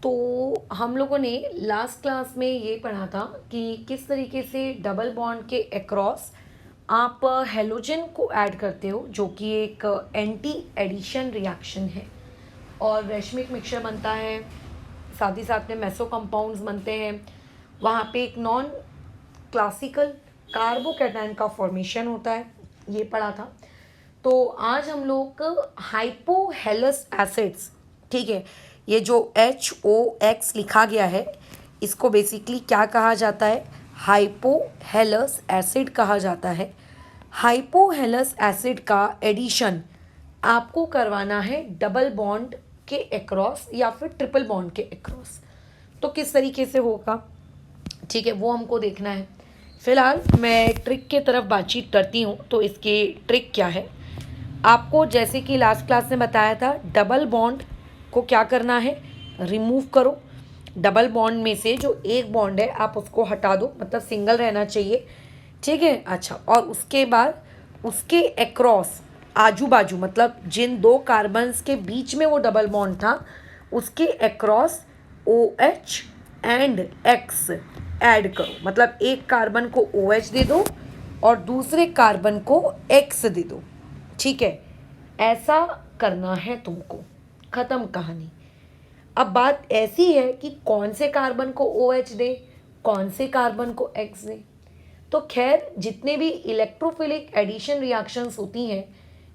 तो हम लोगों ने लास्ट क्लास में ये पढ़ा था कि किस तरीके से डबल बॉन्ड के अक्रॉस आप हेलोजन को ऐड करते हो, जो कि एक एंटी एडिशन रिएक्शन है और रेशमिक मिक्सचर बनता है, साथ ही साथ में मेसो कंपाउंड्स बनते हैं। वहाँ पे एक नॉन क्लासिकल कार्बोकैटायन का फॉर्मेशन होता है, ये पढ़ा था। तो आज हम लोग हाइपोहेलस एसिड्स, ठीक है, ये जो HOX लिखा गया है इसको बेसिकली क्या कहा जाता है, हाइपोहेलस एसिड कहा जाता है। हाइपोहेलस एसिड का एडिशन आपको करवाना है डबल बॉन्ड के अक्रॉस या फिर ट्रिपल बॉन्ड के अक्रॉस। तो किस तरीके से होगा, ठीक है, वो हमको देखना है। फिलहाल मैं ट्रिक के तरफ बातचीत करती हूँ। तो इसकी ट्रिक क्या है, आपको जैसे कि लास्ट क्लास में बताया था, डबल बॉन्ड को क्या करना है, रिमूव करो। डबल बॉन्ड में से जो एक बॉन्ड है आप उसको हटा दो, मतलब सिंगल रहना चाहिए, ठीक है। अच्छा, और उसके बाद उसके अक्रॉस आजू बाजू, मतलब जिन दो कार्बन्स के बीच में वो डबल बॉन्ड था उसके across OH and X add करो। मतलब एक कार्बन को OH दे दो और दूसरे कार्बन को X दे दो, ठीक है। ऐसा करना है तुमको, ख़त्म कहानी। अब बात ऐसी है कि कौन से कार्बन को OH दे, कौन से कार्बन को X दे। तो खैर, जितने भी इलेक्ट्रोफिलिक एडिशन रिएक्शंस होती हैं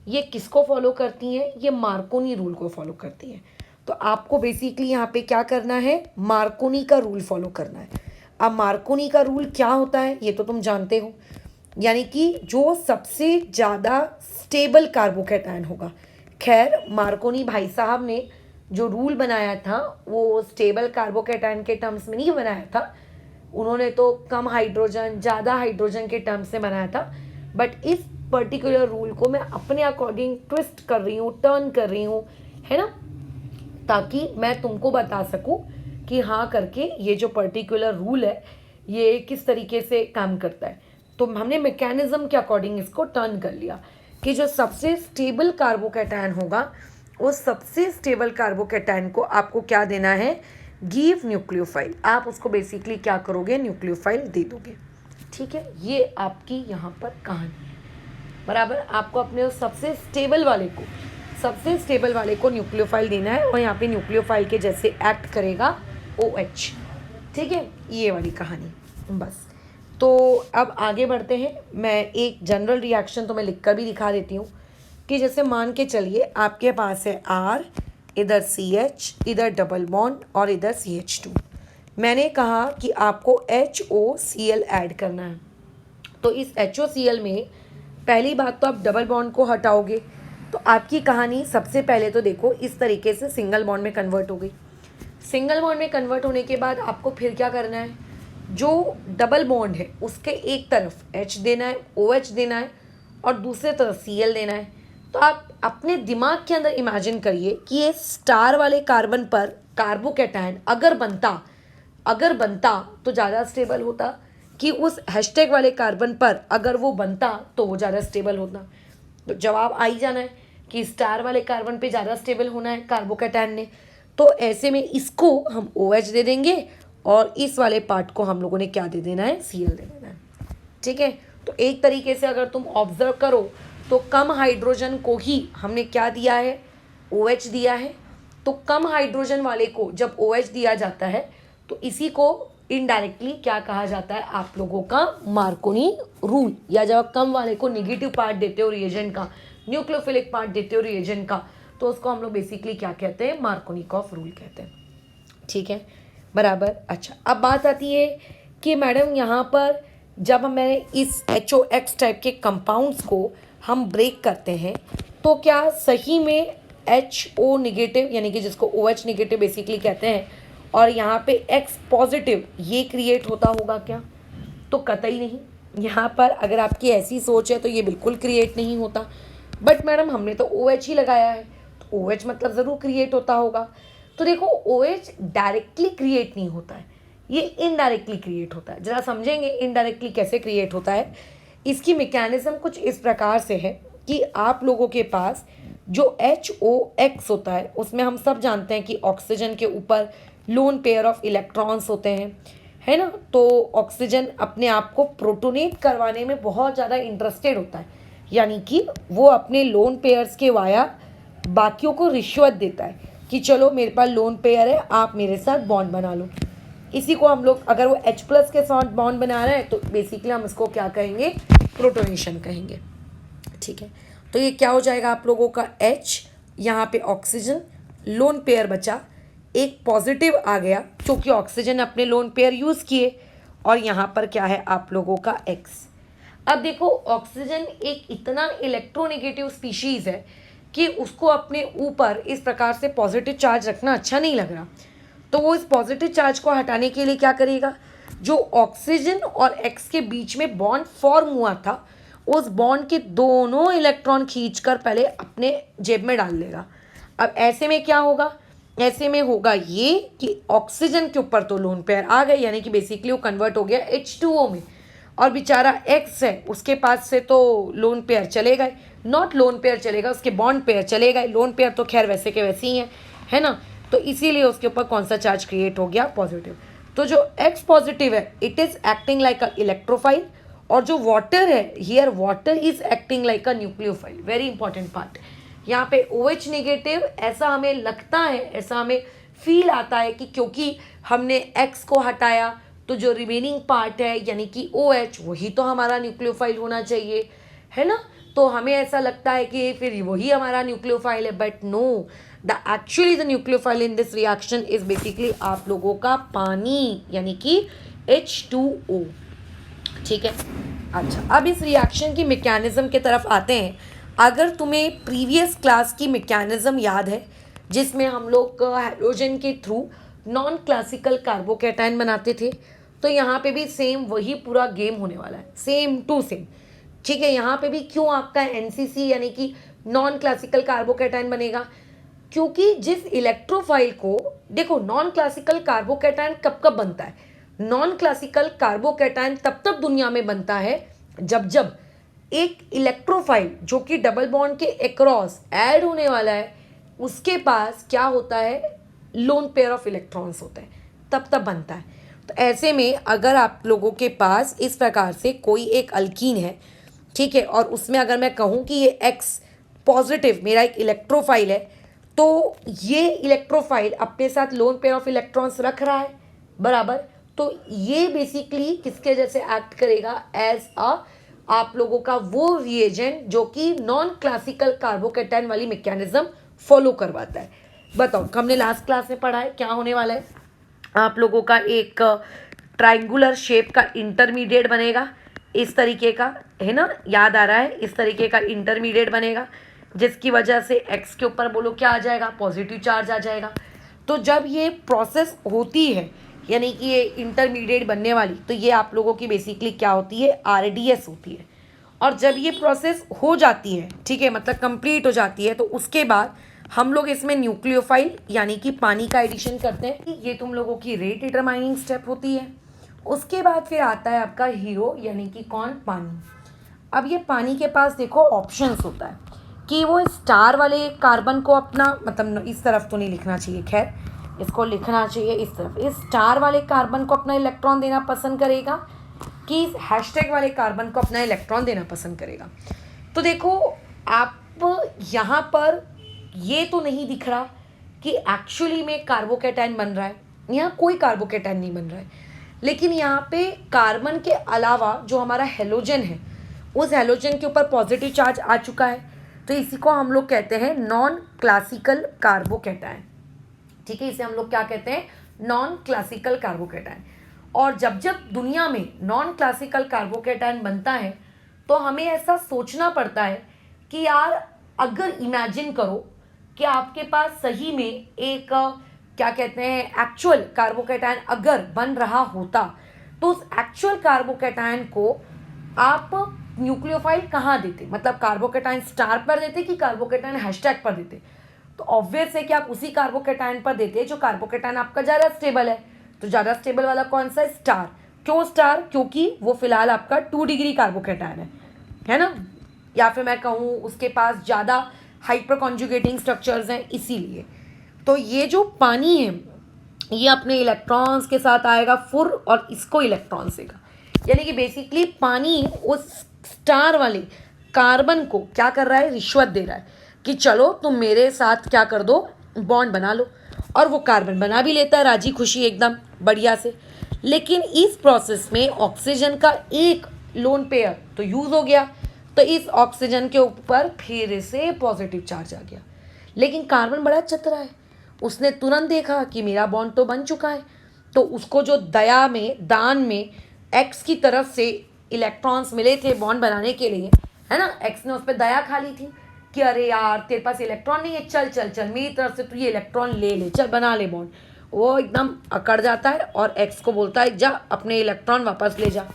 ये किसको फॉलो करती हैं, ये मार्कोनी रूल को फॉलो करती हैं। तो आपको बेसिकली यहाँ पे क्या करना है, मार्कोनी का रूल फॉलो करना है। अब मार्कोनी का रूल क्या होता है ये तो तुम जानते हो, यानी कि जो सबसे ज़्यादा स्टेबल कार्बोकैटायन होगा। खैर, मार्कोनी भाई साहब ने जो रूल बनाया था वो स्टेबल कार्बोकैटायन के टर्म्स में नहीं बनाया था, उन्होंने तो कम हाइड्रोजन ज़्यादा हाइड्रोजन के टर्म्स से बनाया था। बट इस पर्टिकुलर रूल को मैं अपने अकॉर्डिंग ट्विस्ट कर रही हूँ, टर्न कर रही हूँ, है ना, ताकि मैं तुमको बता सकूँ कि हाँ करके ये जो पर्टिकुलर रूल है ये किस तरीके से काम करता है। तो हमने मैकेनिज्म के अकॉर्डिंग इसको टर्न कर लिया कि जो सबसे स्टेबल कार्बोकैटायन होगा उस सबसे स्टेबल कार्बोकैटायन को आपको क्या देना है, गिव न्यूक्लियोफाइल। आप उसको बेसिकली क्या करोगे, न्यूक्लियोफाइल दे दोगे, ठीक है। ये आपकी यहाँ पर कहानी है, बराबर। आपको अपने उस सबसे स्टेबल वाले को न्यूक्लियोफाइल देना है और यहाँ पे न्यूक्लियोफाइल के जैसे एक्ट करेगा OH, ठीक है। ये वाली कहानी बस। तो अब आगे बढ़ते हैं। मैं एक जनरल रिएक्शन तो मैं लिख कर भी दिखा देती हूँ कि जैसे मान के चलिए आपके पास है R, इधर CH, इधर डबल बॉन्ड और इधर CH2। मैंने कहा कि आपको HOCl ऐड करना है। तो इस HOCl में पहली बात तो आप डबल बॉन्ड को हटाओगे तो आपकी कहानी सबसे पहले तो देखो इस तरीके से सिंगल बॉन्ड में कन्वर्ट हो गई। सिंगल बॉन्ड में कन्वर्ट होने के बाद आपको फिर क्या करना है, जो डबल बॉन्ड है उसके एक तरफ H देना है, OH देना है और दूसरे तरफ Cl देना है। तो आप अपने दिमाग के अंदर इमेजिन करिए कि ये स्टार वाले कार्बन पर कार्बोकैटायन अगर बनता तो ज़्यादा स्टेबल होता, कि उस हैशटैग वाले कार्बन पर अगर वो बनता तो वो ज़्यादा स्टेबल होता। तो जवाब आ ही जाना है कि स्टार वाले कार्बन पे ज़्यादा स्टेबल होना है कार्बोकैटायन ने। तो ऐसे में इसको हम OH दे देंगे और इस वाले पार्ट को हम लोगों ने क्या दे देना है, Cl दे देना है, ठीक है। तो एक तरीके से अगर तुम ऑब्जर्व करो तो कम हाइड्रोजन को ही हमने क्या दिया है, OH दिया है। तो कम हाइड्रोजन वाले को जब OH दिया जाता है तो इसी को इनडायरेक्टली क्या कहा जाता है आप लोगों का, मार्कोनी रूल। या जब कम वाले को निगेटिव पार्ट देते हो रिएजेंट का, न्यूक्लियोफिलिक पार्ट देते हो रिएजेंट का, तो उसको हम लोग बेसिकली क्या कहते हैं, मार्कोनिकॉफ रूल कहते हैं, ठीक है, बराबर। अच्छा, अब बात आती है कि मैडम यहाँ पर जब मैंने इस HOX टाइप के कंपाउंड्स को हम ब्रेक करते हैं तो क्या सही में HO निगेटिव, यानी कि जिसको OH निगेटिव बेसिकली कहते हैं, और यहाँ पे X पॉजिटिव ये क्रिएट होता होगा क्या? तो कतई नहीं। यहाँ पर अगर आपकी ऐसी सोच है तो ये बिल्कुल क्रिएट नहीं होता। बट मैडम हमने तो OH ही लगाया है, तो OH मतलब ज़रूर क्रिएट होता होगा। तो देखो, OH डायरेक्टली क्रिएट नहीं होता है, ये इनडायरेक्टली क्रिएट होता है। ज़रा समझेंगे इनडायरेक्टली कैसे क्रिएट होता है। इसकी मैकेनिज्म कुछ इस प्रकार से है कि आप लोगों के पास जो HOX होता है उसमें हम सब जानते हैं कि ऑक्सीजन के ऊपर लोन पेयर ऑफ इलेक्ट्रॉन्स होते हैं, है ना। तो ऑक्सीजन अपने आप को प्रोटोनेट करवाने में बहुत ज़्यादा इंटरेस्टेड होता है, यानी कि वो अपने लोन पेयर्स के वाया बाकियों को रिश्वत देता है कि चलो मेरे पास लोन पेयर है, आप मेरे साथ बॉन्ड बना लो। इसी को हम लोग, अगर वो H+ के साथ बॉन्ड बना रहा है तो बेसिकली हम इसको क्या कहेंगे, प्रोटोनेशन कहेंगे, ठीक है। तो ये क्या हो जाएगा आप लोगों का H, यहाँ पे ऑक्सीजन, लोन पेयर बचा, एक पॉजिटिव आ गया क्योंकि ऑक्सीजन अपने लोन पेयर यूज़ किए, और यहाँ पर क्या है आप लोगों का X। अब देखो ऑक्सीजन एक इतना इलेक्ट्रोनेगेटिव स्पीशीज़ है कि उसको अपने ऊपर इस प्रकार से पॉजिटिव चार्ज रखना अच्छा नहीं लग रहा, तो वो इस पॉजिटिव चार्ज को हटाने के लिए क्या करेगा, जो ऑक्सीजन और एक्स के बीच में बॉन्ड फॉर्म हुआ था उस बॉन्ड के दोनों इलेक्ट्रॉन खींचकर पहले अपने जेब में डाल लेगा। अब ऐसे में क्या होगा, ऐसे में होगा ये कि ऑक्सीजन के ऊपर तो लोन पेयर आ गए, यानी कि बेसिकली वो कन्वर्ट हो गया H2O में, और बेचारा एक्स है उसके पास से तो लोन पेयर चले गए, नॉट लोन पेयर चलेगा, उसके बॉन्ड पेयर चले गए। लोन पेयर तो खैर वैसे के वैसे ही हैं, है ना। तो इसीलिए उसके ऊपर कौन सा चार्ज क्रिएट हो गया, पॉजिटिव। तो जो एक्स पॉजिटिव है it is acting like a electrophile, और जो वाटर है here water is acting like a nucleophile. Very important part यहाँ पे OH नेगेटिव, ऐसा हमें लगता है, ऐसा हमें फील आता है कि क्योंकि हमने एक्स को हटाया तो जो रिमेनिंग पार्ट है यानी कि OH वही तो हमारा न्यूक्लियोफाइल होना चाहिए, है ना। तो हमें ऐसा लगता है कि फिर वही हमारा न्यूक्लियोफाइल है, but no, the actually the nucleophile in this reaction is basically आप लोगों का पानी, यानी कि H2O, ठीक है। अच्छा, अब इस रिएक्शन की मैकेनिज्म की तरफ आते हैं। अगर तुम्हें प्रीवियस क्लास की मैकेनिज्म याद है जिसमें हम लोग हैलोजन के थ्रू नॉन क्लासिकल कार्बोकैटायन बनाते थे, तो यहाँ पे भी सेम वही पूरा गेम होने वाला है, सेम टू सेम, ठीक है। यहाँ पे भी क्यों आपका NCC यानी कि नॉन क्लासिकल कार्बोकैटायन बनेगा, क्योंकि जिस इलेक्ट्रोफाइल को, देखो नॉन क्लासिकल कार्बोकैटायन कब कब बनता है, नॉन क्लासिकल कार्बोकैटायन तब तब दुनिया में बनता है जब जब एक इलेक्ट्रोफाइल जो कि डबल बॉन्ड के अक्रॉस ऐड होने वाला है उसके पास क्या होता है, लोन पेयर ऑफ इलेक्ट्रॉन्स होता है, तब बनता है। तो ऐसे में अगर आप लोगों के पास इस प्रकार से कोई एक अल्कीन है, ठीक है, और उसमें अगर मैं कहूँ कि ये X पॉजिटिव मेरा एक इलेक्ट्रोफाइल है, तो ये इलेक्ट्रोफाइल अपने साथ लोन पेयर ऑफ इलेक्ट्रॉन्स रख रहा है, बराबर। तो ये बेसिकली किसके जैसे एक्ट करेगा, एज अ आप लोगों का वो रिएजेंट जो कि नॉन क्लासिकल कार्बोकैटायन वाली मैकेनिज्म फॉलो करवाता है। बताओ, हमने लास्ट क्लास में पढ़ा है क्या होने वाला है, आप लोगों का एक ट्राइंगुलर शेप का इंटरमीडिएट बनेगा, इस तरीके का, है ना, याद आ रहा है, इस तरीके का इंटरमीडिएट बनेगा जिसकी वजह से एक्स के ऊपर बोलो क्या आ जाएगा, पॉजिटिव चार्ज आ जाएगा। तो जब ये प्रोसेस होती है यानी कि ये इंटरमीडिएट बनने वाली, तो ये आप लोगों की बेसिकली क्या होती है, RDS होती है। और जब ये प्रोसेस हो जाती है, ठीक है, मतलब कंप्लीट हो जाती है, तो उसके बाद हम लोग इसमें न्यूक्लियोफाइल यानी कि पानी का एडिशन करते हैं। ये तुम लोगों की रेट डिटरमाइनिंग स्टेप होती है। उसके बाद फिर आता है आपका हीरो यानी कि कौन, पानी। अब ये पानी के पास देखो ऑप्शंस होता है कि वो स्टार वाले कार्बन को अपना, मतलब इस तरफ तो नहीं लिखना चाहिए, खैर इसको लिखना चाहिए इस तरफ, इस स्टार वाले कार्बन को अपना इलेक्ट्रॉन देना पसंद करेगा कि इस हैशटैग वाले कार्बन को अपना इलेक्ट्रॉन देना पसंद करेगा। तो देखो आप यहाँ पर ये तो नहीं दिख रहा कि एक्चुअली में कार्बोकैटायन बन रहा है, यहाँ कोई कार्बोकैटायन नहीं बन रहा है, लेकिन यहाँ पे कार्बन के अलावा जो हमारा हेलोजन है उस हेलोजन के ऊपर पॉजिटिव चार्ज आ चुका है, तो इसी को हम लोग कहते हैं नॉन क्लासिकल कार्बोकैटायन, ठीक है। इसे हम लोग क्या कहते हैं, नॉन क्लासिकल कार्बोकैटायन। और जब जब दुनिया में नॉन क्लासिकल कार्बोकैटायन बनता है तो हमें ऐसा सोचना पड़ता है कि यार अगर इमेजिन करो कि आपके पास सही में एक क्या कहते हैं एक्चुअल कार्बोकैटायन अगर बन रहा होता, तो उस एक्चुअल कार्बोकैटायन को आप न्यूक्लियोफाइल कहाँ देते, मतलब कार्बोकैटायन स्टार पर देते कि कार्बोकैटायन हैशटैग पर देते। तो ऑब्वियस है कि आप उसी कार्बोकैटायन पर देते हैं जो कार्बोकैटायन आपका ज़्यादा स्टेबल है। तो ज़्यादा स्टेबल वाला कौन सा है, स्टार। क्यों स्टार, क्योंकि वो फिलहाल आपका 2 डिग्री कार्बोकैटायन है ना। या फिर मैं कहूँ उसके पास ज़्यादा हाइपर कॉन्जुगेटिंग स्ट्रक्चर्स हैं, इसीलिए। तो ये जो पानी है ये अपने इलेक्ट्रॉन्स के साथ आएगा फुर और इसको इलेक्ट्रॉन देगा, यानी कि बेसिकली पानी उस स्टार वाले कार्बन को क्या कर रहा है, रिश्वत दे रहा है कि चलो तुम मेरे साथ क्या कर दो, बॉन्ड बना लो। और वो कार्बन बना भी लेता है राजी खुशी एकदम बढ़िया से। लेकिन इस प्रोसेस में ऑक्सीजन का एक लोन पेयर तो यूज हो गया, तो इस ऑक्सीजन के ऊपर फिर से पॉजिटिव चार्ज आ गया। लेकिन कार्बन बड़ा चतुरा है, उसने तुरंत देखा कि मेरा बॉन्ड तो बन चुका है, तो उसको जो दया में दान में एक्स की तरफ से इलेक्ट्रॉन्स मिले थे बॉन्ड बनाने के लिए, है ना, एक्स ने उस पर दया खा ली थी कि अरे यार तेरे पास इलेक्ट्रॉन नहीं है, चल चल चल मेरी तरफ से तू ये इलेक्ट्रॉन ले ले, चल बना ले बॉन्ड। वो एकदम अकड़ जाता है और एक्स को बोलता है जा अपने इलेक्ट्रॉन वापस ले जा।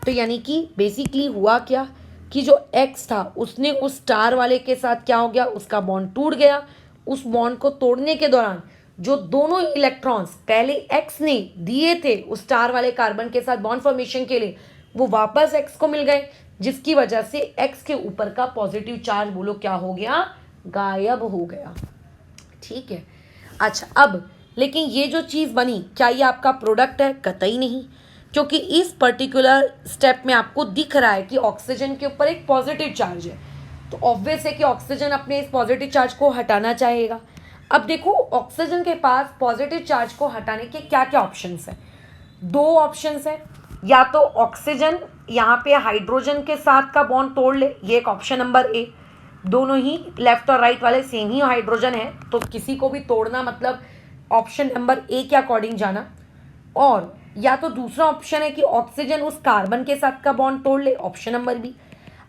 तो यानी कि बेसिकली हुआ क्या कि जो एक्स था उसने उस स्टार वाले के साथ क्या हो गया, उसका बॉन्ड टूट गया। उस बॉन्ड को तोड़ने के दौरान जो दोनों इलेक्ट्रॉन्स पहले एक्स ने दिए थे उस स्टार वाले कार्बन के साथ बॉन्ड फॉर्मेशन के लिए, वो वापस एक्स को मिल गए, जिसकी वजह से एक्स के ऊपर का पॉजिटिव चार्ज बोलो क्या हो गया, गायब हो गया। ठीक है, अच्छा अब लेकिन ये जो चीज़ बनी क्या ये आपका प्रोडक्ट है, कतई नहीं, क्योंकि इस पर्टिकुलर स्टेप में आपको दिख रहा है कि ऑक्सीजन के ऊपर एक पॉजिटिव चार्ज है, तो ऑब्वियस है कि ऑक्सीजन अपने इस पॉजिटिव चार्ज को हटाना चाहेगा। अब देखो ऑक्सीजन के पास पॉजिटिव चार्ज को हटाने के क्या क्या ऑप्शंस हैं, दो ऑप्शंस हैं, या तो ऑक्सीजन यहाँ पे हाइड्रोजन के साथ का बॉन्ड तोड़ ले, ये एक ऑप्शन नंबर ए, दोनों ही लेफ्ट और राइट वाले सेम ही हाइड्रोजन है तो किसी को भी तोड़ना मतलब ऑप्शन नंबर ए के अकॉर्डिंग जाना। और या तो दूसरा ऑप्शन है कि ऑक्सीजन उस कार्बन के साथ का बॉन्ड तोड़ ले, ऑप्शन नंबर बी।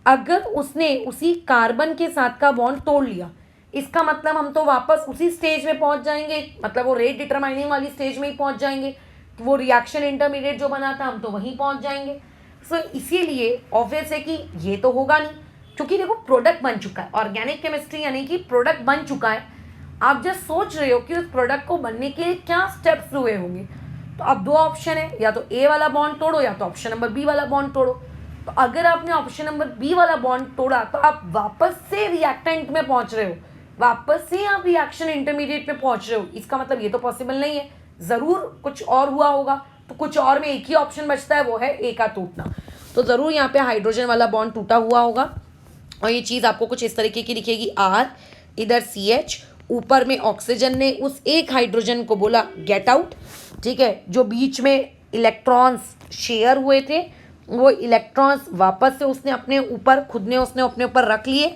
अगर उसने उसी कार्बन के साथ का बॉन्ड तोड़ लिया, इसका मतलब हम तो वापस उसी स्टेज में पहुंच जाएंगे, मतलब वो रेट डिटरमाइनिंग वाली स्टेज में ही पहुंच जाएंगे, वो रिएक्शन इंटरमीडिएट जो बना था हम तो वहीं पहुंच जाएंगे। सो इसीलिए ऑब्वियस है कि ये तो होगा नहीं, क्योंकि देखो प्रोडक्ट बन चुका है, ऑर्गेनिक केमिस्ट्री यानी कि प्रोडक्ट बन चुका है। आप जस्ट सोच रहे हो कि उस प्रोडक्ट को बनने के लिए क्या स्टेप्स हुए होंगे, तो अब दो ऑप्शन है, या तो ए वाला बॉन्ड तोड़ो या तो ऑप्शन नंबर बी वाला बॉन्ड तोड़ो। तो अगर आपने ऑप्शन नंबर बी वाला बॉन्ड तोड़ा तो आप वापस से रिएक्टेंट में पहुंच रहे हो, वापस से आप रिएक्शन इंटरमीडिएट में पहुंच रहे हो। इसका मतलब ये तो पॉसिबल नहीं है, ज़रूर कुछ और हुआ होगा, तो कुछ और में एक ही ऑप्शन बचता है, वो है ए का टूटना। तो ज़रूर यहाँ पे हाइड्रोजन वाला बॉन्ड टूटा हुआ होगा और ये चीज़ आपको कुछ इस तरीके की दिखेगी, आर इधर सी एच, ऊपर में ऑक्सीजन ने उस एक हाइड्रोजन को बोला गेट आउट। ठीक है, जो बीच में इलेक्ट्रॉन्स शेयर हुए थे वो इलेक्ट्रॉन्स वापस से उसने अपने ऊपर खुद ने उसने अपने ऊपर रख लिए,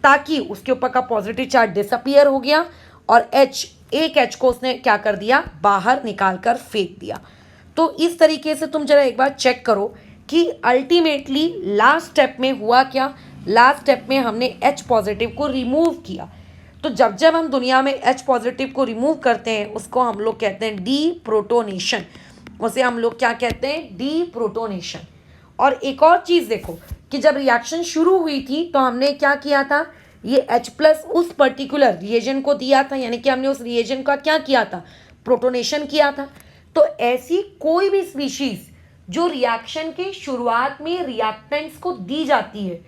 ताकि उसके ऊपर का पॉजिटिव चार्ज डिसअपियर हो गया और एक एच को उसने क्या कर दिया, बाहर निकाल कर फेंक दिया। तो इस तरीके से तुम जरा एक बार चेक करो कि अल्टीमेटली लास्ट स्टेप में हुआ क्या। लास्ट स्टेप में हमने एच पॉजिटिव को रिमूव किया। तो जब जब हम दुनिया में एच पॉजिटिव को रिमूव करते हैं उसको हम लोग कहते हैं डी प्रोटोनेशन, उसे हम लोग क्या कहते हैं, डी प्रोटोनेशन। और एक और चीज़ देखो कि जब रिएक्शन शुरू हुई थी तो हमने क्या किया था, ये H प्लस उस पर्टिकुलर रिएजेंट को दिया था, यानी कि हमने उस रिएजेंट का क्या किया था, प्रोटोनेशन किया था। तो ऐसी कोई भी स्पीशीज जो रिएक्शन के शुरुआत में रिएक्टेंट्स को दी जाती है,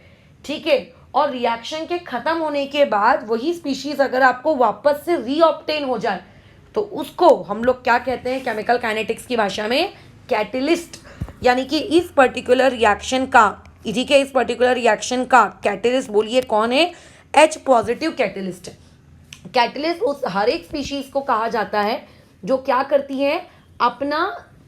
ठीक है, और रिएक्शन के ख़त्म होने के बाद वही स्पीशीज अगर आपको वापस से रीऑब्टेन हो जाए तो उसको हम लोग क्या कहते हैं केमिकल काइनेटिक्स की भाषा में, कैटलिस्ट। यानी कि इस पर्टिकुलर रिएक्शन का, ठीक है, इस पर्टिकुलर रिएक्शन का कैटलिस्ट बोलिए कौन है, H पॉजिटिव कैटलिस्ट है। कैटलिस्ट उस हर एक स्पीशीज को कहा जाता है जो क्या करती है, अपना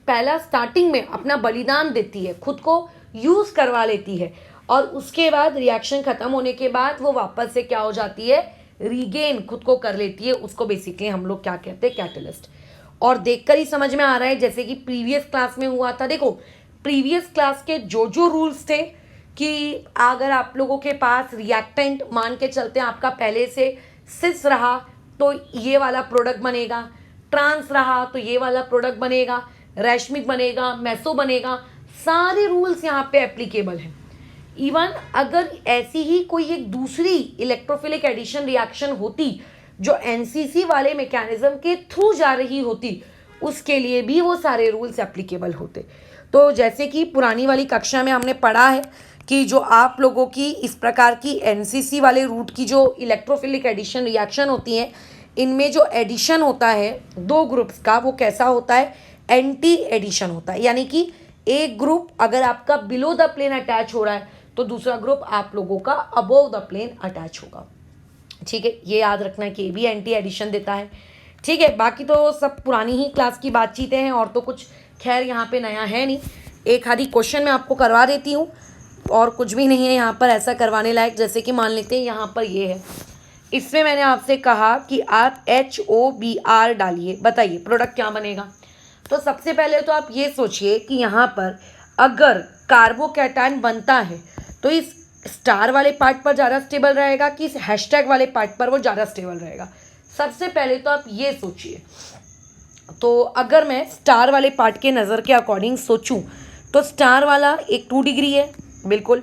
पहला स्टार्टिंग में अपना बलिदान देती है, खुद को यूज करवा लेती है और उसके बाद रिएक्शन खत्म होने के बाद वो वापस से क्या हो जाती है, रीगेन खुद को कर लेती है। उसको बेसिकली हम लोग क्या कहते हैं, कैटलिस्ट। और देखकर ही समझ में आ रहा है जैसे कि प्रीवियस क्लास में हुआ था। देखो प्रीवियस क्लास के जो जो रूल्स थे कि अगर आप लोगों के पास रिएक्टेंट मान के चलते हैं आपका पहले से सिस रहा तो ये वाला प्रोडक्ट बनेगा, ट्रांस रहा तो ये वाला प्रोडक्ट बनेगा, रैशमिक बनेगा, मेसो बनेगा, सारे रूल्स यहाँ पे एप्लीकेबल हैं। इवन अगर ऐसी ही कोई एक दूसरी इलेक्ट्रोफिलिक एडिशन रिएक्शन होती जो एनसीसी वाले मैकेनिज्म के थ्रू जा रही होती, उसके लिए भी वो सारे रूल्स एप्लीकेबल होते। तो जैसे कि पुरानी वाली कक्षा में हमने पढ़ा है कि जो आप लोगों की इस प्रकार की एनसीसी वाले रूट की जो इलेक्ट्रोफिलिक एडिशन रिएक्शन होती हैं, इनमें जो एडिशन होता है दो ग्रुप्स का, वो कैसा होता है, एंटी एडिशन होता है। यानी कि एक ग्रुप अगर आपका बिलो द प्लेन अटैच हो रहा है तो दूसरा ग्रुप आप लोगों का अबोव द प्लेन अटैच होगा। ठीक है, ये याद रखना है कि ये भी एंटी एडिशन देता है। ठीक है, बाकी तो सब पुरानी ही क्लास की बातचीतें हैं और तो कुछ खैर यहाँ पे नया है नहीं। एक आधी क्वेश्चन मैं आपको करवा देती हूँ और कुछ भी नहीं है यहाँ पर ऐसा करवाने लायक। जैसे कि मान लेते हैं यहाँ पर ये है, इसमें मैंने आपसे कहा कि आप HOBr डालिए, बताइए प्रोडक्ट क्या बनेगा। तो सबसे पहले तो आप ये सोचिए कि यहाँ पर अगर कार्बोकैटायन बनता है तो इस स्टार वाले पार्ट पर ज़्यादा स्टेबल रहेगा कि इस हैशटैग वाले पार्ट पर वो ज़्यादा स्टेबल रहेगा। सबसे पहले तो आप ये सोचिए। तो अगर मैं स्टार वाले पार्ट के नज़र के अकॉर्डिंग सोचूं तो स्टार वाला एक 2 डिग्री है, बिल्कुल।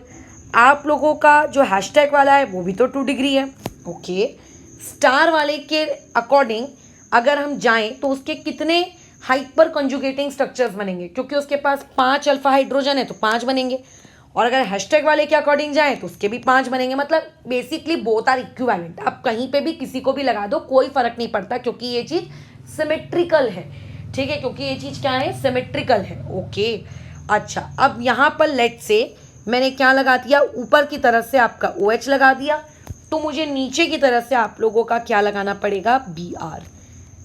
आप लोगों का जो हैशटैग वाला है वो भी तो 2 डिग्री है। ओके, स्टार वाले के अकॉर्डिंग अगर हम जाएं तो उसके कितने हाइपर कंजुगेटिंग स्ट्रक्चर्स बनेंगे, क्योंकि उसके पास 5 अल्फा हाइड्रोजन है तो 5 बनेंगे। और अगर हैशटैग वाले के अकॉर्डिंग जाएं तो उसके भी 5 बनेंगे। मतलब बेसिकली बोथ आर इक्विवेलेंट। आप कहीं पे भी किसी को भी लगा दो, कोई फर्क नहीं पड़ता, क्योंकि ये चीज़ सिमेट्रिकल है। ठीक है, क्योंकि ये चीज़ क्या है, सिमेट्रिकल है। ओके, अच्छा, अब यहाँ पर लेट से मैंने क्या लगा दिया, ऊपर की तरफ से आपका OH लगा दिया, तो मुझे नीचे की तरफ से आप लोगों का क्या लगाना पड़ेगा, Br,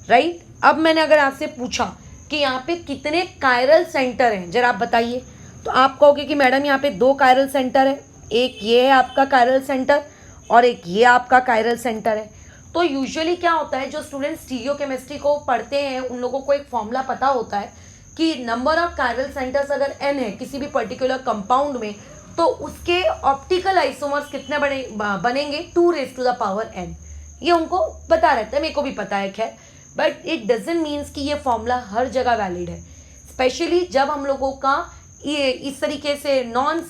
राइट। अब मैंने अगर आपसे पूछा कि यहाँ पे कितने कायरल सेंटर हैं, जरा आप बताइए, तो आप कहोगे कि मैडम यहाँ पे 2 कायरल सेंटर है, एक ये है आपका कायरल सेंटर और एक ये आपका कायरल सेंटर है। तो यूजुअली क्या होता है, जो स्टूडेंट स्टीरियोकेमिस्ट्री को पढ़ते हैं उन लोगों को एक फॉर्मूला पता होता है कि नंबर ऑफ कायरल सेंटर्स अगर n है किसी भी पर्टिकुलर कंपाउंड में, तो उसके ऑप्टिकल आइसोमर्स कितने बनेंगे, 2⁻n। ये उनको पता रहता है, मेरे को भी पता है खैर, बट इट डजंट मीन्स कि ये फॉर्मूला हर जगह वैलिड है। स्पेशली जब हम लोगों का ये इस तरीके से नॉन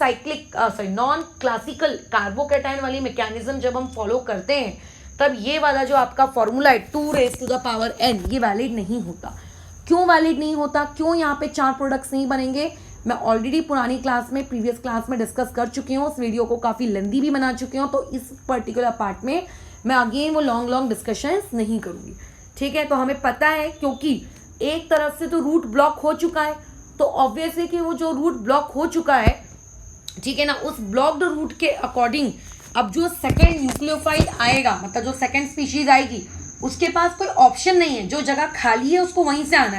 क्लासिकल कार्बोकैटायन वाली मैकेनिज्म जब हम फॉलो करते हैं, तब ये वाला जो आपका फॉर्मूला है 2⁻n ये वैलिड नहीं होता। क्यों वैलिड नहीं होता, क्यों यहाँ पे 4 प्रोडक्ट्स नहीं बनेंगे, मैं ऑलरेडी पुरानी क्लास में, प्रीवियस क्लास में डिस्कस कर चुकी हूँ। उस वीडियो को काफ़ी लेंदी भी बना चुकी हूँ, तो इस पर्टिकुलर पार्ट में मैं अगेन वो लॉन्ग डिस्कशंस नहीं करूँगी। ठीक है, तो हमें पता है क्योंकि एक तरफ से तो रूट ब्लॉक हो चुका है, तो ऑब्वियसली कि वो जो रूट ब्लॉक हो चुका है, ठीक है ना, उस ब्लॉक्ड रूट के अकॉर्डिंग अब जो सेकेंड न्यूक्लियोफाइल आएगा, मतलब जो सेकेंड स्पीशीज आएगी, उसके पास कोई ऑप्शन नहीं है, जो जगह खाली है उसको वहीं से आना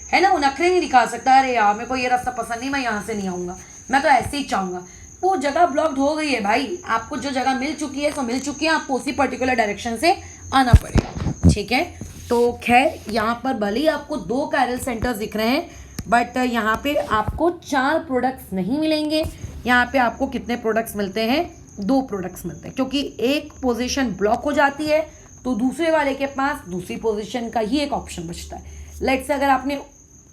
है ना। वो नखरे नहीं दिखा सकता, अरे यार मेरे को ये रास्ता पसंद नहीं, मैं यहाँ से नहीं आऊँगा, मैं तो ऐसे ही चाहूँगा। वो जगह ब्लॉक्ड हो गई है भाई, आपको जो जगह मिल चुकी है सो मिल चुकी है, आपको उसी पर्टिकुलर डायरेक्शन से आना पड़ेगा। ठीक है, तो खैर यहाँ पर भले ही आपको 2 कायरल सेंटर्स दिख रहे हैं, बट यहाँ पे आपको 4 प्रोडक्ट्स नहीं मिलेंगे। यहाँ पे आपको कितने प्रोडक्ट्स मिलते हैं, 2 प्रोडक्ट्स मिलते हैं, क्योंकि एक पोजीशन ब्लॉक हो जाती है तो दूसरे वाले के पास दूसरी पोजीशन का ही एक ऑप्शन बचता है। लेट्स से अगर आपने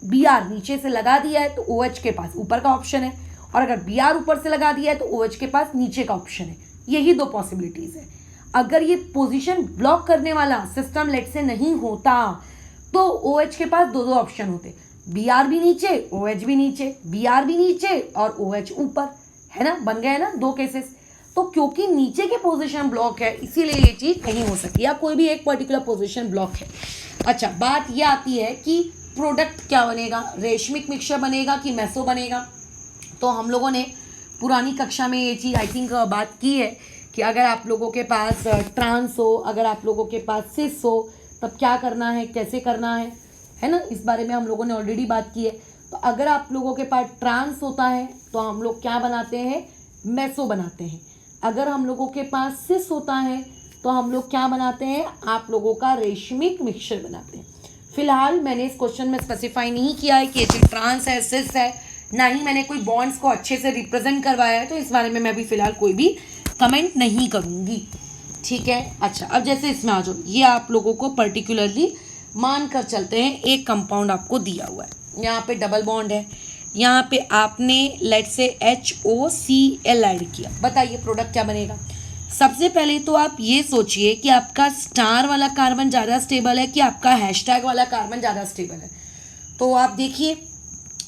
Br नीचे से लगा दिया है तो OH के पास ऊपर का ऑप्शन है, और अगर Br ऊपर से लगा दिया है तो OH के पास नीचे का ऑप्शन है। यही 2 पॉसिबिलिटीज़ है। अगर ये पोजीशन ब्लॉक करने वाला सिस्टम लेट से नहीं होता तो OH के पास 2 ऑप्शन होते, Br भी नीचे, OH भी नीचे, Br भी नीचे और OH ऊपर, है ना, बन गए ना 2 केसेस। तो क्योंकि नीचे के पोजीशन ब्लॉक है इसीलिए ये चीज़ नहीं हो सकती, या कोई भी एक पर्टिकुलर पोजीशन ब्लॉक है। अच्छा, बात ये आती है कि प्रोडक्ट क्या बनेगा, रेशमिक मिक्सचर बनेगा कि मेसो बनेगा। तो हम लोगों ने पुरानी कक्षा में ये चीज़ आई थिंक बात की है कि अगर आप लोगों के पास ट्रांस हो, अगर आप लोगों के पास सिस हो, तब क्या करना है, कैसे करना है ना, इस बारे में हम लोगों ने ऑलरेडी बात की है। तो अगर आप लोगों के पास ट्रांस होता है तो हम लोग क्या बनाते हैं, मेसो बनाते हैं। अगर हम लोगों के पास सिस होता है तो हम लोग क्या बनाते हैं, आप लोगों का रेशमिक मिक्सचर बनाते हैं। फिलहाल मैंने इस क्वेश्चन में स्पेसिफाई नहीं किया है कि ये ट्रांस है, सिस है, ना ही मैंने कोई बॉन्ड्स को अच्छे से रिप्रेजेंट करवाया है, तो इस बारे में मैं अभी फ़िलहाल कोई भी कमेंट नहीं करूँगी। ठीक है, अच्छा, अब जैसे इसमें आ जाओ, ये आप लोगों को पर्टिकुलरली मान कर चलते हैं, एक कंपाउंड आपको दिया हुआ है, यहाँ पे डबल बॉन्ड है, यहाँ पे आपने लेट से HOCl ऐड किया, बताइए प्रोडक्ट क्या बनेगा। सबसे पहले तो आप ये सोचिए कि आपका स्टार वाला कार्बन ज़्यादा स्टेबल है कि आपका हैशटैग वाला कार्बन ज़्यादा स्टेबल है। तो आप देखिए,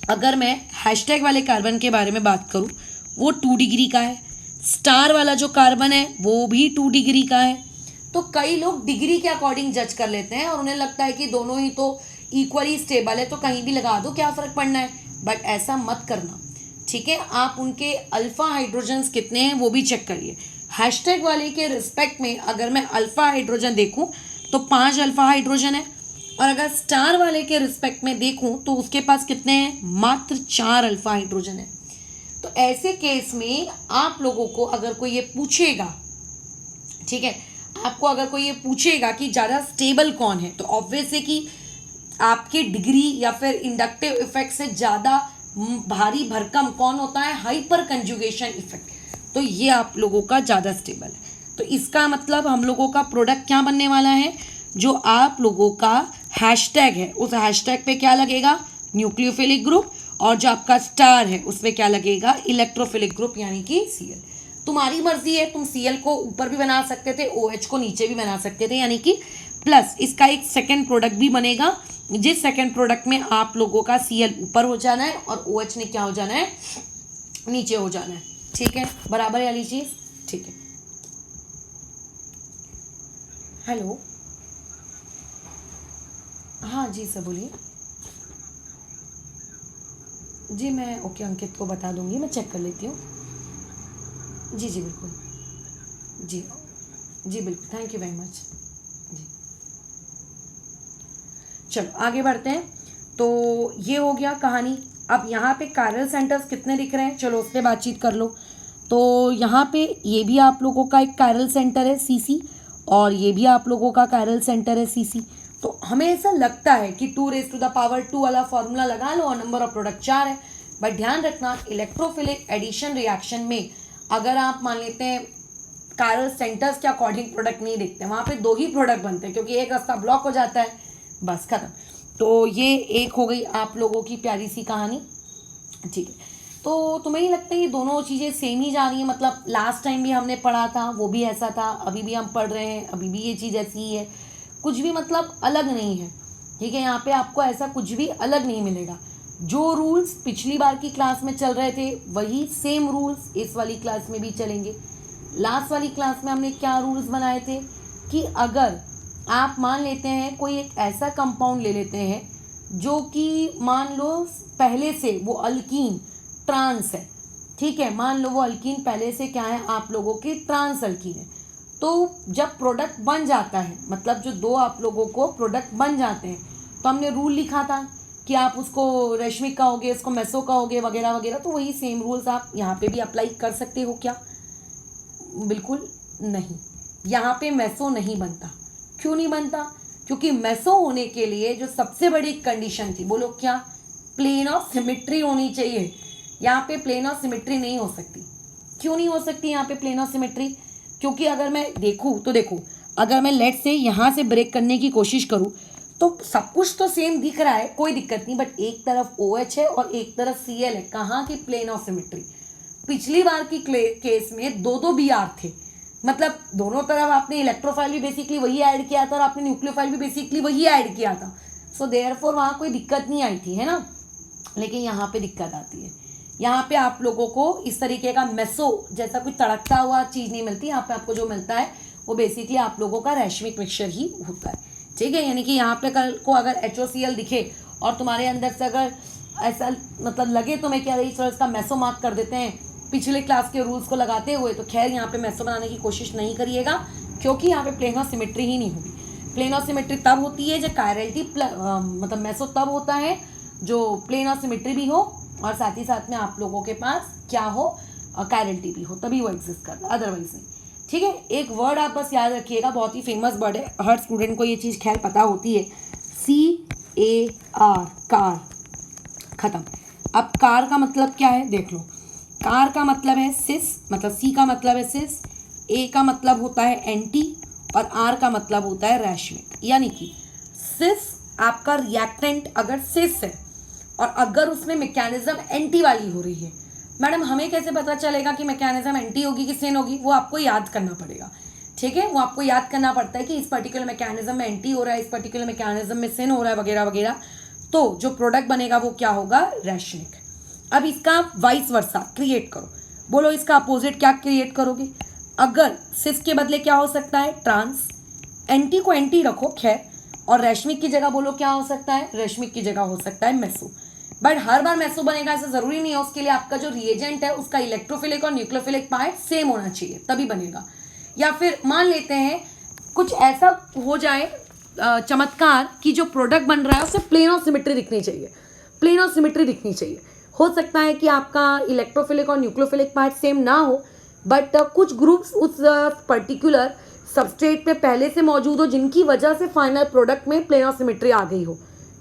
अगर मैं हैशटैग वाले कार्बन के बारे में बात करूँ, वो 2 डिग्री का है, स्टार वाला जो कार्बन है वो भी 2 डिग्री का है। तो कई लोग डिग्री के अकॉर्डिंग जज कर लेते हैं और उन्हें लगता है कि दोनों ही तो इक्वली स्टेबल है तो कहीं भी लगा दो, क्या फ़र्क पड़ना है। बट ऐसा मत करना, ठीक है। आप उनके अल्फ़ा हाइड्रोजन्स कितने हैं वो भी चेक करिए। हैशटैग वाले के रिस्पेक्ट में अगर मैं अल्फ़ा हाइड्रोजन देखूं तो 5 अल्फ़ा हाइड्रोजन है, और अगर स्टार वाले के रिस्पेक्ट में देखूं तो उसके पास कितने हैं, मात्र 4 अल्फ़ा हाइड्रोजन है। तो ऐसे केस में आप लोगों को अगर कोई ये पूछेगा, ठीक है, आपको अगर कोई ये पूछेगा कि ज़्यादा स्टेबल कौन है, तो ऑब्वियस है कि आपके डिग्री या फिर इंडक्टिव इफेक्ट से ज़्यादा भारी भरकम कौन होता है, हाइपर कंजुगेशन इफेक्ट। तो ये आप लोगों का ज़्यादा स्टेबल है। तो इसका मतलब हम लोगों का प्रोडक्ट क्या बनने वाला है, जो आप लोगों का हैशटैग है उस हैशटैग पे क्या लगेगा, न्यूक्लियोफिलिक ग्रुप, और जो आपका स्टार है उस पर क्या लगेगा, इलेक्ट्रोफिलिक ग्रुप यानी कि Cl। तुम्हारी मर्जी है, तुम Cl को ऊपर भी बना सकते थे, OH को नीचे भी बना सकते थे, यानी कि प्लस इसका एक सेकेंड प्रोडक्ट भी बनेगा, जिस सेकेंड प्रोडक्ट में आप लोगों का Cl ऊपर हो जाना है और OH ने क्या हो जाना है, नीचे हो जाना है। ठीक है, बराबर वाली चीज़, ठीक है। हेलो, हाँ जी सर बोलिए। जी मैं ओके अंकित को बता दूंगी, मैं चेक कर लेती हूँ। जी जी बिल्कुल, जी जी बिल्कुल, थैंक यू वेरी मच जी। चलो आगे बढ़ते हैं। तो ये हो गया कहानी। अब यहाँ पे कायरल सेंटर्स कितने दिख रहे हैं, चलो उस पर बातचीत कर लो। तो यहाँ पे ये भी आप लोगों का एक कायरल सेंटर है CC, और ये भी आप लोगों का कायरल सेंटर है CC। तो हमें ऐसा लगता है कि 2⁻² वाला फॉर्मूला लगा लो और नंबर ऑफ प्रोडक्ट 4 है। बट ध्यान रखना, इलेक्ट्रोफिलिक एडिशन रिएक्शन में अगर आप मान लेते हैं कायरल सेंटर्स के अकॉर्डिंग प्रोडक्ट नहीं दिखते, वहाँ पे 2 ही प्रोडक्ट बनते हैं, क्योंकि एक रास्ता ब्लॉक हो जाता है, बस खत्म। तो ये एक हो गई आप लोगों की प्यारी सी कहानी, ठीक है। तो तुम्हें नहीं लगता ये दोनों चीज़ें सेम ही जा रही हैं, मतलब लास्ट टाइम भी हमने पढ़ा था वो भी ऐसा था, अभी भी हम पढ़ रहे हैं अभी भी ये चीज़ ऐसी ही है, कुछ भी मतलब अलग नहीं है, ठीक है। यहाँ पे आपको ऐसा कुछ भी अलग नहीं मिलेगा। जो रूल्स पिछली बार की क्लास में चल रहे थे वही सेम रूल्स इस वाली क्लास में भी चलेंगे। लास्ट वाली क्लास में हमने क्या रूल्स बनाए थे कि अगर आप मान लेते हैं कोई एक ऐसा कंपाउंड ले लेते हैं जो कि मान लो पहले से वो अल्कीन ट्रांस है, ठीक है, मान लो वो अल्कीन पहले से क्या है, आप लोगों की ट्रांस अल्कीन है। तो जब प्रोडक्ट बन जाता है, मतलब जो दो आप लोगों को प्रोडक्ट बन जाते हैं, तो हमने रूल लिखा था कि आप उसको रेशमिक कहोगे, उसको मेसो कहोगे, वगैरह वगैरह। तो वही सेम रूल्स आप यहाँ पे भी अप्लाई कर सकते हो क्या? बिल्कुल नहीं, यहाँ पे मेसो नहीं बनता। क्यों नहीं बनता? क्योंकि मेसो होने के लिए जो सबसे बड़ी कंडीशन थी, बोलो क्या, प्लेन ऑफ सिमेट्री होनी चाहिए। यहाँ पे प्लेन ऑफ सिमेट्री नहीं हो सकती। क्यों नहीं हो सकती यहाँ पे प्लेन ऑफ सिमेट्री? क्योंकि अगर मैं देखूँ तो देखो, अगर मैं लेट से यहाँ से ब्रेक करने की कोशिश करूँ तो सब कुछ तो सेम दिख रहा है, कोई दिक्कत नहीं, बट एक तरफ OH है और एक तरफ Cl है। कहाँ की प्लेन ऑफ सिमेट्री? पिछली बार की केस में दो Br थे, मतलब दोनों तरफ आपने इलेक्ट्रोफाइल भी बेसिकली वही ऐड किया था और आपने न्यूक्लियोफाइल भी बेसिकली वही ऐड किया था। सो देयरफॉर वहाँ कोई दिक्कत नहीं आई थी, है ना। लेकिन यहाँ पे दिक्कत आती है, यहाँ पे आप लोगों को इस तरीके का मेसो जैसा कुछ तड़कता हुआ चीज़ नहीं मिलती। यहाँ पे आपको जो मिलता है वो बेसिकली आप लोगों का रैशमिक मिक्सचर ही होता है, ठीक है। यानी कि यहाँ पे कल को अगर HOCl दिखे और तुम्हारे अंदर से अगर ऐसा मतलब लगे तुम्हें क्या इस तरह इसका मेसो मार्क कर देते हैं पिछले क्लास के रूल्स को लगाते हुए, तो खैर यहाँ पे मेसो बनाने की कोशिश नहीं करिएगा, क्योंकि यहाँ पे प्लेन ऑफ सिमेट्री ही नहीं होगी। प्लेन ऑफ सिमेट्री तब होती है जब कायरलिटी मतलब मेसो तब होता है जो प्लेन ऑफ सिमेट्री भी हो और साथ ही साथ में आप लोगों के पास क्या हो, कायरलिटी भी हो, तभी वो एग्जिस्ट करता है, अदरवाइज नहीं, ठीक है। एक वर्ड आप बस याद रखिएगा, बहुत ही फेमस वर्ड है, हर स्टूडेंट को ये चीज़ खैर पता होती है, CAR, कार, खत्म। अब कार का मतलब क्या है देख लो। कार का मतलब है सिस, मतलब C का मतलब है सिस, A का मतलब होता है एंटी और R का मतलब होता है रैशमिक। यानी कि सिस आपका रिएक्टेंट अगर सिस है और अगर उसमें मैकेनिज्म एंटी वाली हो रही है, मैडम हमें कैसे पता चलेगा कि मैकेनिज्म एंटी होगी कि सिन होगी? वो आपको याद करना पड़ेगा, ठीक है। वो आपको याद करना पड़ता है कि इस पर्टिकुलर मैकेनिज्म में एंटी हो रहा है, इस पर्टिकुलर मैकेनिज्म में सिन हो रहा है, वगैरह वगैरह। तो जो प्रोडक्ट बनेगा वो क्या होगा, रैशमिक। अब इसका वाइस वर्सा क्रिएट करो। बोलो इसका अपोजिट क्या क्रिएट करोगे? अगर सिस के बदले क्या हो सकता है? ट्रांस। एंटी को एंटी रखो खैर, और रश्मिक की जगह बोलो क्या हो सकता है? रश्मिक की जगह हो सकता है meso. But her bar meso बनेगा ऐसा जरूरी नहीं है, उसके लिए आपका जो रिएजेंट है उसका इलेक्ट्रोफिलिक और न्यूक्लियोफिलिक पार्ट सेम होना चाहिए तभी बनेगा। या फिर मान लेते हैं कुछ ऐसा हो जाए चमत्कार कि जो प्रोडक्ट बन रहा है उसे प्लेन ऑफ सिमेट्री दिखनी चाहिए, प्लेन ऑफ सिमेट्री दिखनी चाहिए। हो सकता है कि आपका इलेक्ट्रोफिलिक और न्यूक्लियोफिलिक पार्ट सेम ना हो, बट कुछ ग्रुप्स उस पर्टिकुलर सबस्ट्रेट पे पहले से मौजूद हो जिनकी वजह से फाइनल प्रोडक्ट में प्लेन ऑफ सिमेट्री आ गई हो।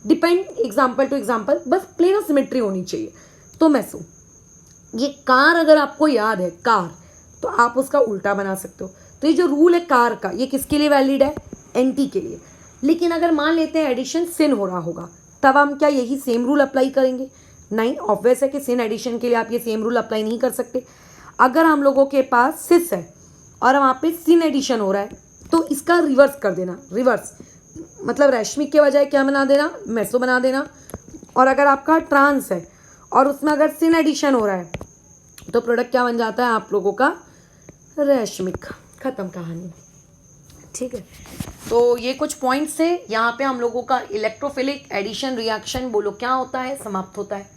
डिपेंड एग्जाम्पल टू एग्जाम्पल, बस प्लेन ऑफ सिमेट्री होनी चाहिए। तो मेसो, ये कार अगर आपको याद है कार, तो आप उसका उल्टा बना सकते हो। तो ये जो रूल है कार का, ये किसके लिए वैलिड है? एंटी के लिए। लेकिन अगर मान लेते हैं एडिशन सिन हो रहा होगा, तब हम क्या यही सेम रूल अप्लाई करेंगे? नहीं, ऑब्वियस है कि सिन एडिशन के लिए आप ये सेम रूल अप्लाई नहीं कर सकते। अगर हम लोगों के पास सिस है और वहाँ पे सिन एडिशन हो रहा है, तो इसका रिवर्स कर देना। रिवर्स मतलब रश्मिक के बजाय क्या बना देना? मेसो बना देना। और अगर आपका ट्रांस है और उसमें अगर सिन एडिशन हो रहा है, तो प्रोडक्ट क्या बन जाता है आप लोगों का? रश्मिक। खत्म कहानी। ठीक है, तो ये कुछ पॉइंट्स थे। यहाँ पे हम लोगों का इलेक्ट्रोफिलिक एडिशन रिएक्शन बोलो क्या होता है? समाप्त होता है।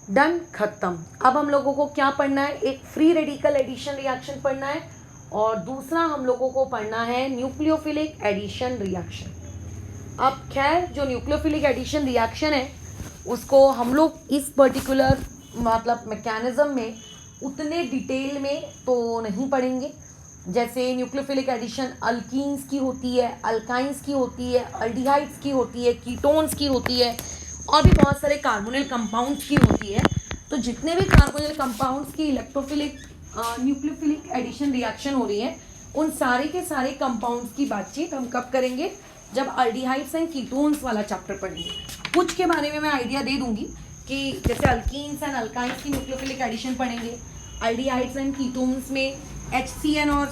डन, खत्म। अब हम लोगों को क्या पढ़ना है? एक फ्री रेडिकल एडिशन रिएक्शन पढ़ना है और दूसरा हम लोगों को पढ़ना है न्यूक्लियोफिलिक एडिशन रिएक्शन। अब खैर जो न्यूक्लियोफिलिक एडिशन रिएक्शन है उसको हम लोग इस पर्टिकुलर मतलब मैकेनिज्म में उतने डिटेल में तो नहीं पढ़ेंगे। जैसे न्यूक्लियोफिलिक एडिशन अल्कीन्स की होती है, अल्काइंस की होती है, अल्डिहाइड्स की होती है, कीटोन्स की होती है और भी बहुत सारे कार्बोनिल कंपाउंड्स की होती है। तो जितने भी कार्बोनिल कंपाउंड्स की इलेक्ट्रोफिलिक न्यूक्लियोफिलिक एडिशन रिएक्शन हो रही है, उन सारे के सारे कंपाउंड्स की बातचीत हम कब करेंगे? जब अल्डिहाइड्स एंड कीटोन्स वाला चैप्टर पढ़ेंगे। कुछ के बारे में मैं आइडिया दे दूंगी कि जैसे अल्कीन्स एंड अल्काइंस की न्यूक्लियोफिलिक एडिशन पढ़ेंगे, अल्डिहाइड्स एंड कीटोन्स में HCN और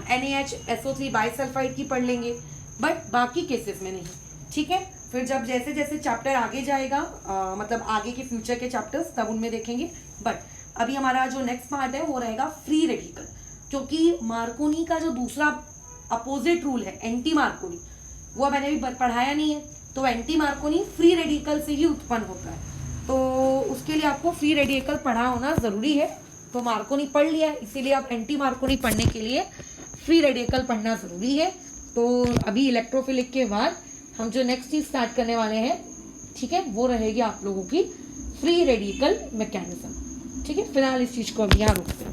NaHSO3 बाइसल्फाइड की पढ़ लेंगे, बट बाकी केसेस में नहीं। ठीक है, फिर जब जैसे जैसे चैप्टर आगे जाएगा मतलब आगे के फ्यूचर के चैप्टर्स, तब उनमें देखेंगे। बट अभी हमारा जो नेक्स्ट पार्ट है वो रहेगा फ्री रेडिकल, क्योंकि मार्कोनी का जो दूसरा अपोजिट रूल है एंटी मार्कोनी, वो मैंने भी पढ़ाया नहीं है। तो एंटी मार्कोनी फ्री रेडिकल से ही उत्पन्न होता है, तो उसके लिए आपको फ्री रेडिकल पढ़ा होना ज़रूरी है। तो मार्कोनी पढ़ लिया, इसीलिए आप एंटी मार्कोनी पढ़ने के लिए फ्री रेडिकल पढ़ना ज़रूरी है। तो अभी इलेक्ट्रोफिलिक के बाद हम जो नेक्स्ट चीज़ स्टार्ट करने वाले हैं, ठीक है, वो रहेगी आप लोगों की फ्री रेडिकल मैकेनिज्म। ठीक है, फिलहाल इस चीज़ को अभी यहाँ रोकते हैं।